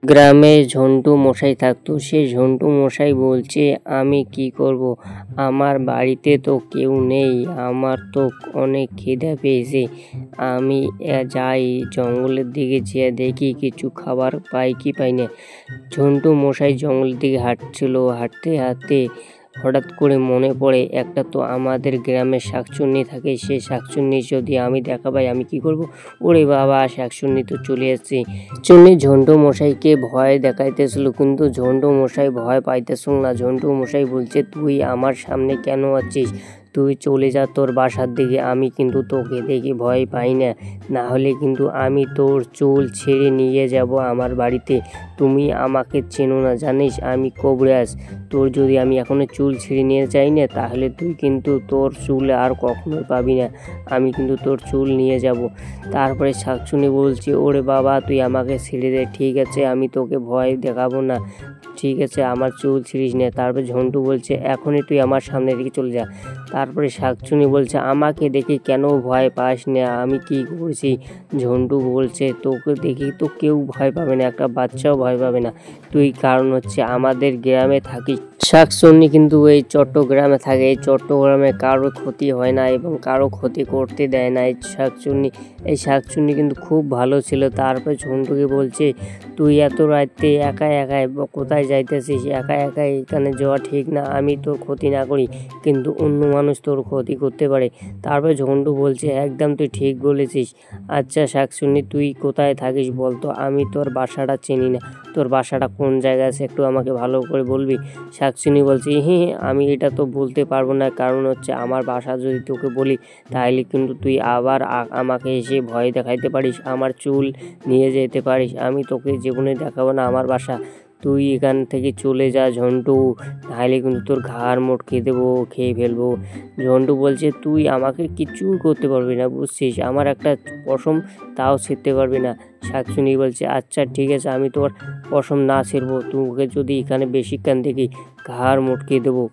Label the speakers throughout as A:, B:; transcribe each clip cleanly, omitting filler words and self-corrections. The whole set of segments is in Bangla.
A: গ্রামে ঝন্টু মশাই থাকতো। সে ঝন্টু মশাই বলছে, আমি কি করব, আমার বাড়িতে তো কেউ নেই, আমার তো অনেক খিদে পেয়েছে। আমি যাই জঙ্গলের দিকে, যেয়ে দেখি কিছু খাবার পাই কি পাই না। ঝন্টু মশাই জঙ্গলের দিকে হাঁটছিল। হাঁটতে হাঁটতে হঠাৎ করে মনে পড়ে, একটা তো আমাদের গ্রামে শাকচুন্নি থাকে, সেই শাকচুন্নি যদি আমি দেখা পাই আমি কি করব। ওরে বাবা, শাকচুন্নি তো চলে এসেছে। চুন্নি ঝন্টু মশাইকে ভয় দেখাইতেছিল, কিন্তু ঝন্টু মশাই ভয় পাইতেছিল না। ঝন্টু মশাই বলছে, তুই আমার সামনে কেন আছিস, তুই চলে যা তোর বাসার দিকে, আমি কিন্তু তোকে দেখে ভয় পাই না। না হলে কিন্তু আমি তোর চুল ছিঁড়ে নিয়ে যাব আমার বাড়িতে। তুমি আমাকে চেনো না, জানিস আমি কবিরাজ। তোর যদি আমি এখনো চুল ছিঁড়ে নিয়ে যাই না, তাহলে তুই কিন্তু তোর চুল আর কখনো পাবি না। আমি কিন্তু তোর চুল নিয়ে যাব। তারপরে শাকচুন্নি বলছে, ওরে বাবা, তুই আমাকে ছেড়ে দে, ঠিক আছে, আমি তোকে ভয় দেখাবো না, ঠিক আছে, আমার চুল ছিঁড়িস না। তারপরে ঝন্টু বলছে, এখনই তুই আমার সামনে দিকে চলে যা। তারপরে শাকচুন্নি বলছে, আমাকে দেখে কেন ভয় পাস না, আমি কি করছি। ঝন্টু বলছে, তোকে দেখে তো কেউ ভয় পাবে না, একটা বাচ্চাও ভয় পাবে না, তুই কারণ হচ্ছে আমাদের গ্রামে থাকিস। শাকচুন্নি কিন্তু এই চট্টগ্রামে থাকে। এই চট্টগ্রামে কারো ক্ষতি হয় না এবং কারো ক্ষতি করতে দেয় না এই শাকচুন্নি কিন্তু খুব ভালো ছিল। তারপরে ঝন্টুকে বলছে, তুই এত রাতে একা একাই কোথায় যাইতেছিস, একা একাই এখানে যাওয়া ঠিক না, আমি তোর ক্ষতি না করি কিন্তু অন্য মানুষ তোর ক্ষতি করতে পারে। তারপরে ঝন্টু বলছে, একদম তুই ঠিক বলেছিস। আচ্ছা শাকচুন্নি, তুই কোথায় থাকিস বলতো, আমি তোর বাসাটা চিনি না, তোর বাসাটা কোন জায়গায় আছে একটু আমাকে ভালো করে বলবি। শাকচুন্নি বলছে, হ্যাঁ, আমি এটা তো বলতে পারবো না, কারণ হচ্ছে আমার বাসা যদি তোকে বলি তাহলে কিন্তু তুই আবার আমাকে এসে ভয় দেখাইতে পারিস, আমার চুল নিয়ে যেতে পারিস, আমি তোকে জীবনে দেখাবো না আমার বাসা। তুই এখান থেকে চলে যা ঝন্টু, তাহলে কিন্তু তোর ঘাড় মোটকে দেবো, খেয়ে ফেলবো। ঝন্টু বলছে, তুই আমাকে কিচ্ছু করতে পারবি না, বুঝছিস, আমার একটা পশম তাও ছিঁড়তে পারবি না। শাকচুন্নি বলছে, আচ্ছা ঠিক আছে, আমি তোর পশম না ছিঁড়বো, তোকে যদি এখানে বেশিক্ষণ দেখি ঘাড় মোটকে দেবো।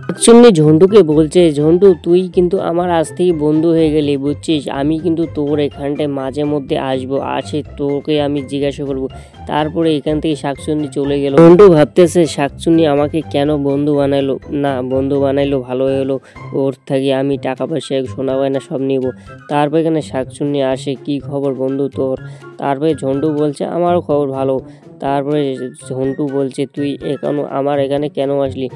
A: শাকচুন্নি ঝন্টুকে বলছে, ঝন্টু, তুই কিন্তু আমার আজ থেকে বন্ধু হয়ে গেলি, বুঝছিস, আমি কিন্তু তোর এখানটায় মাঝে মধ্যে আসবো, আসে তোকে আমি জিজ্ঞাসা করবো। তারপরে এখান থেকে শাকচুন্নি চলে গেল। ঝন্টু ভাবতেছে, শাকচুন্নি আমাকে কেন বন্ধু বানাইলো, না বন্ধু বানাইলো ভালো হলো, ওর থেকে আমি টাকা পয়সা সোনা গয়না সব নিব। তারপর এখানে শাকচুন্নি আসে, কি খবর বন্ধু তোর। তারপরে ঝন্টু বলছে, আমারও খবর ভালো। তারপরে ঝন্টু বলছে, তুই আমার এখানে কেন আসলি।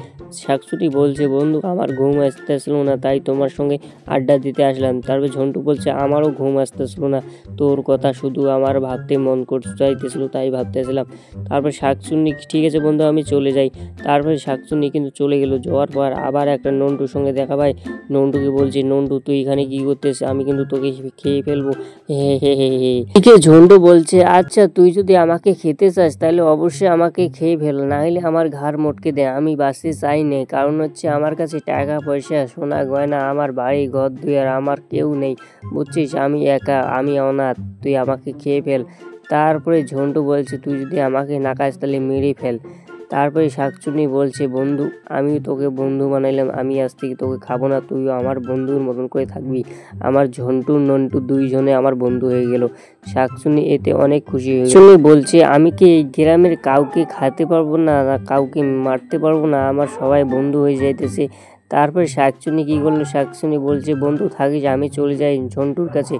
A: শাকচুন্নি বলছে, বন্ধু, আমার ঘুম আসতেছিল না, তাই তোমার সঙ্গে আড্ডা দিতে আসলাম। তারপরে ঝন্টু বলছে, আমারও ঘুম আসতেছিল না, তোর কথা শুধু আমার ভাবতে মন করতে চাইতেছিল, তাই ভাবতেছিলাম। তারপরে শাকচুন্নি, ঠিক আছে বন্ধু, আমি চলে যাই। তারপরে শাকচুন্নি কিন্তু চলে গেল। যাওয়ার পর আবার একটা নন্টুর সঙ্গে দেখা পায়। নন্টুকে বলছে, নন্টু, তুই এখানে কি করতেছিস, আমি কিন্তু তোকে খেয়ে ফেলবো, হে হে হে হে। এদিকে ঝন্টু বলছে, আচ্ছা তুই যদি আমাকে খেতে চাস তাহলে অবশ্যই আমাকে খেয়ে ফেল, না হলে আমার ঘাড় মোটকে দে, আমি বাঁচতে চাই না, কারণ হচ্ছে আমার কাছে টাকা পয়সা সোনা গয়না, আমার বাড়ি ঘর দুয়ার, আমার কেউ নেই, বুঝছিস, আমি একা, আমি অনাথ, তুই আমাকে খেয়ে ফেল। তারপরে ঝন্টু বলছে, তুই যদি আমাকে না খাস তাহলে মেরে ফেল। তারপরে শাকচুন্নি বলছে, বন্ধু, আমি তোকে বন্ধু বানাইলাম, আমি আজ থেকে তোকে খাবো না, তুইও আমার বন্ধুর মতন করে থাকবি। আমার ঝন্টু নন্টু দুইজনে আমার বন্ধু হয়ে গেল। শাকচুন্নি এতে অনেক খুশি হয়ে গেল। বলছে, আমি কি এই গ্রামের কাউকে খাতে পারবো না, কাউকে মারতে পারবো না, আমার সবাই বন্ধু হয়ে যাইতেছে। তারপরে শাকচুন্নি কি করলো, শাকচুন্নি বলছে, বন্ধু থাকিস, আমি চলে যাই ঝন্টুর কাছে।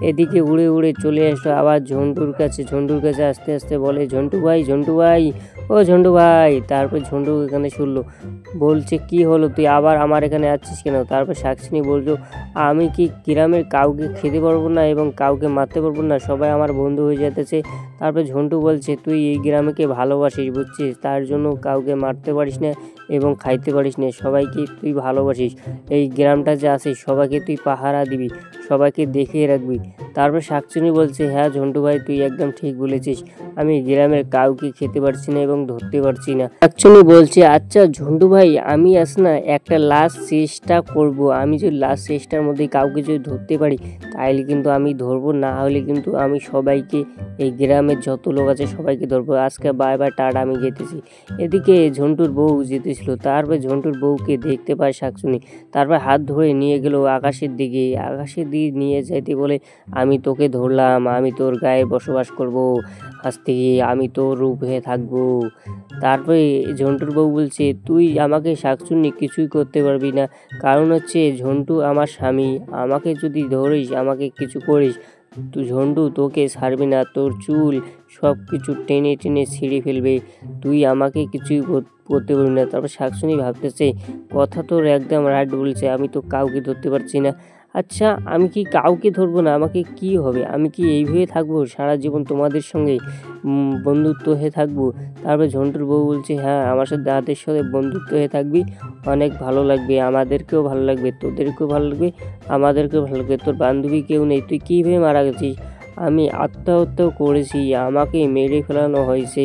A: এদিকে উড়ে উড়ে চলে আসলো আবার ঝন্টুর কাছে। ঝন্টুর কাছে আস্তে আস্তে বলে, ঝন্টু ভাই, ঝন্টু ভাই, ও ঝন্টু ভাই। তারপর ঝন্টু এখানে শুনলো, বলছে, কি হলো, তুই আবার আমার এখানে আসছিস কেন। তারপর শাকচুন্নি বললো, আমি কি গ্রামের কাউকে খেতে পারবো না এবং কাউকে মারতে পারবো না, সবাই আমার বন্ধু হয়ে যেতেছে। তারপর ঝন্টু বলছে, তুই এই গ্রামকে ভালোবাসিস, বুঝছিস, তার জন্য কাউকে মারতে পারিস না এবং খাইতে পারিস না, সবাইকে তুই ভালোবাসিস, এই গ্রামটা যে আছে সবাইকে তুই পাহারা দিবি, সবাইকে দেখে রাখবি। তারপর শাকচুন্নি বলছে, হ্যাঁ ঝন্টু ভাই, তুই একদম ঠিক বলেছিস, আমি গ্রামের কাউকে খেতে পারছি না এবং ধরতে পারছি না। শাকচুন্নি বলছে, আচ্ছা ঝন্টু ভাই, আমি না একটা লাস্ট চেষ্টা করব, আমি যদি লাস্ট চেষ্টার মধ্যে কাউকে যদি ধরতে পারি তাহলে কিন্তু আমি ধরবো, না হলে কিন্তু আমি সবাইকে, এই গ্রামের যত লোক আছে সবাইকে ধরবো। আজকে বাই বাই, টাটা, আমি যেতেছি। এদিকে ঝন্টুর বউ যেতেছিল। তারপর ঝন্টুর বউকে দেখতে পায় শাকচুন্নি। তারপর হাত ধরে নিয়ে গেল আকাশের দিকে নিয়ে যাইতে বলে আমি তোকে ধরলাম, আমি তোর গায়ে বসবাস করব, আজ থেকে আমি তোর রূপ হয়ে থাকবো। তারপরে ঝন্টুর বউ বলছে, তুই আমাকে শাকচুন্নি কিছুই করতে পারবি না, কারণ হচ্ছে ঝন্টু আমার স্বামী, আমাকে যদি ধরিস, আমাকে কিছু করিস, তুই ঝন্টু তোকে ছাড়বি না, তোর চুল সব কিছু টেনে টেনে ছিঁড়ে ফেলবে, তুই আমাকে কিছুই করতে পারবি না। তারপর শাকচুন্নি ভাবতেছে, কথা তোর একদম রাইট বলছে, আমি তো কাউকে ধরতে পারছি না। আচ্ছা, আমি কি কাউকে ধরবো না, আমাকে কি হবে, আমি কি এইভাবে থাকবো সারা জীবন তোমাদের সঙ্গে বন্ধুত্ব হয়ে থাকবো? তারপরে ঝন্টুর বউ বলছে, হ্যাঁ, আমার সাথে দাদের সাথে বন্ধুত্ব হয়ে থাকবি, অনেক ভালো লাগবে, আমাদেরকেও ভালো লাগবে, তোদেরকেও ভালো লাগবে, আমাদেরকেও ভালো লাগবে। তোর বান্ধবী কেউ নেই, তুই কীভাবে মারা গেছিস? আমি আত্মহত্যাও করেছি, আমাকে মেরে ফেলানো হয়েছে,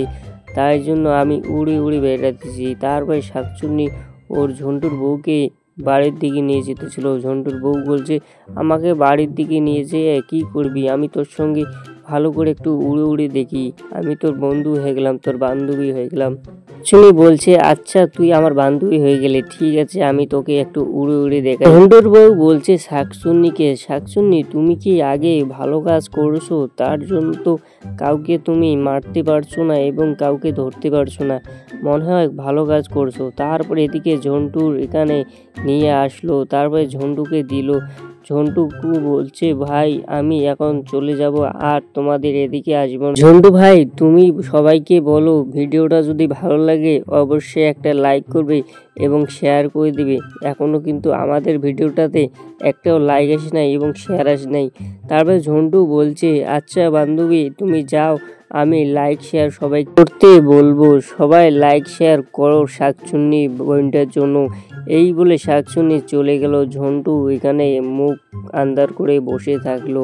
A: তাই জন্য আমি উড়ে উড়ে বেড়াতেছি। তারপরে শাকচুন্নি ওর ঝন্টুর বউকে বাড়ির দিকে নিয়ে যেতেছিল। ঝন্টুর বউ বলছে, আমাকে বাড়ির দিকে নিয়ে যেয়ে কী করবি, আমি তোর সঙ্গে ভালো করে একটু উড়ে উড়ে দেখি, আমি তোর বন্ধু হয়ে গেলাম, তোর বান্ধবী হয়ে গেলাম। শাকচুন্নি বলছে, আচ্ছা তুই আমার বান্ধবী হয়ে গেলে ঠিক আছে, আমি তোকে একটু উড়ে উড়ে দেখাই। ঝন্টুর বউ বলছে শাকচুন্নিকে, শাকচুন্নি তুমি কি আগে ভালো কাজ করছো, তার জন্য তো কাউকে তুমি মারতে পারছো না এবং কাউকে ধরতে পারছো না, মনে হয় ভালো কাজ করছো। তারপরে এদিকে ঝন্টুর এখানে নিয়ে আসলো, তারপরে ঝন্টুকে দিল। ঝন্টুকু বলছে, ভাই আমি এখন চলে যাব, আর তোমাদের এদিকে আসবো না। ঝন্টু ভাই, তুমি সবাইকে বলো ভিডিওটা যদি ভালো লাগে অবশ্যই একটা লাইক করবে এবং শেয়ার করে দিবে। এখনও কিন্তু আমাদের ভিডিওটাতে একটাও লাইক আসে নাই এবং শেয়ার আসে নাই। তারপরে ঝন্টু বলছে, আচ্ছা বান্ধবী তুমি যাও, আমি লাইক শেয়ার সবাই করতে বলবো, সবাই লাইক শেয়ার করো শাকচুন্নি বোনটার জন্য। এই বলে শাকচুন্নি চলে গেল। ঝন্টু এখানে মুখ আন্দার করে বসে থাকলো।